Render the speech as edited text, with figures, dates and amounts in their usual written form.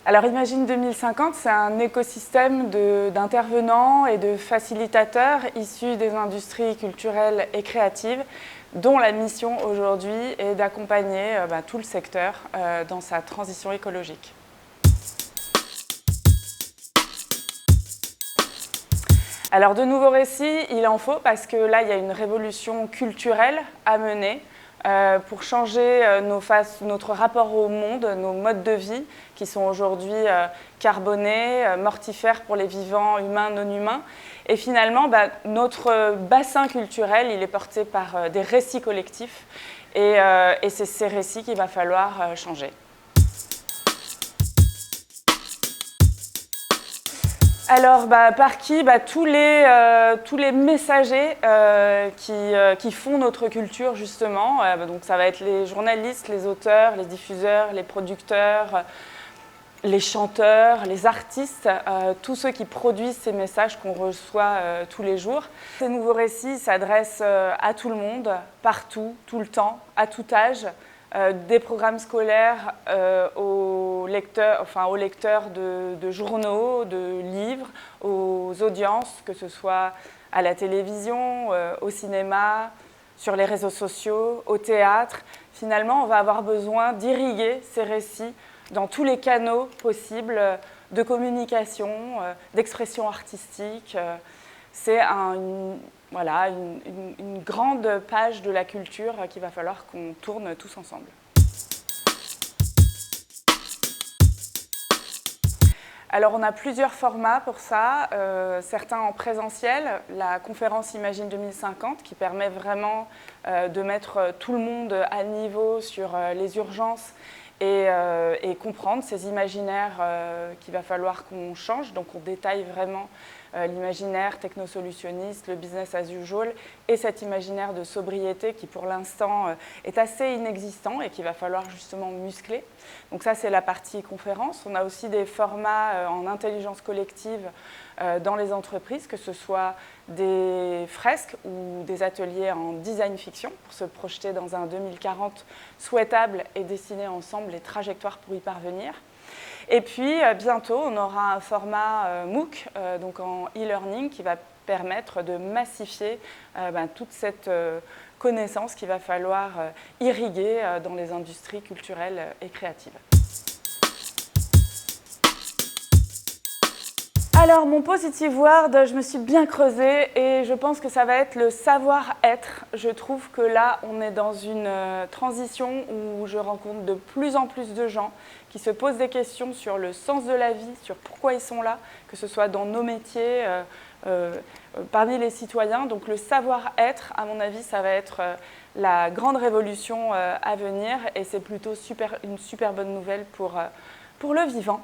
Alors Imagine 2050, c'est un écosystème d'intervenants et de facilitateurs issus des industries culturelles et créatives dont la mission aujourd'hui est d'accompagner tout le secteur dans sa transition écologique. Alors de nouveaux récits, il en faut parce que là, il y a une révolution culturelle à mener pour changer notre rapport au monde, nos modes de vie qui sont aujourd'hui carbonés, mortifères pour les vivants humains, non humains. Et finalement, notre bassin culturel, il est porté par des récits collectifs et c'est ces récits qu'il va falloir changer. Alors, par qui tous les messagers qui font notre culture, justement. Donc, ça va être les journalistes, les auteurs, les diffuseurs, les producteurs, les chanteurs, les artistes, tous ceux qui produisent ces messages qu'on reçoit tous les jours. Ces nouveaux récits s'adressent à tout le monde, partout, tout le temps, à tout âge. Des programmes scolaires aux lecteurs de journaux, de livres, aux audiences, que ce soit à la télévision, au cinéma, sur les réseaux sociaux, au théâtre. Finalement, on va avoir besoin d'irriguer ces récits dans tous les canaux possibles de communication, d'expression artistique. C'est une grande page de la culture qu'il va falloir qu'on tourne tous ensemble. Alors on a plusieurs formats pour ça, certains en présentiel, la conférence Imagine 2050 qui permet vraiment de mettre tout le monde à niveau sur les urgences et comprendre ces imaginaires qu'il va falloir qu'on change. Donc on détaille vraiment l'imaginaire technosolutionniste, le business as usual et cet imaginaire de sobriété qui pour l'instant est assez inexistant et qu'il va falloir justement muscler. Donc ça c'est la partie conférence. On a aussi des formats en intelligence collective dans les entreprises, que ce soit des fresques ou des ateliers en design fiction pour se projeter dans un 2040 souhaitable et dessiner ensemble les trajectoires pour y parvenir. Et puis bientôt, on aura un format MOOC, donc en e-learning, qui va permettre de massifier toute cette connaissance qu'il va falloir irriguer dans les industries culturelles et créatives. Alors, mon positive word, je me suis bien creusée et je pense que ça va être le savoir-être. Je trouve que là, on est dans une transition où je rencontre de plus en plus de gens qui se posent des questions sur le sens de la vie, sur pourquoi ils sont là, que ce soit dans nos métiers, parmi les citoyens. Donc le savoir-être, à mon avis, ça va être la grande révolution à venir et c'est plutôt une super bonne nouvelle pour le vivant.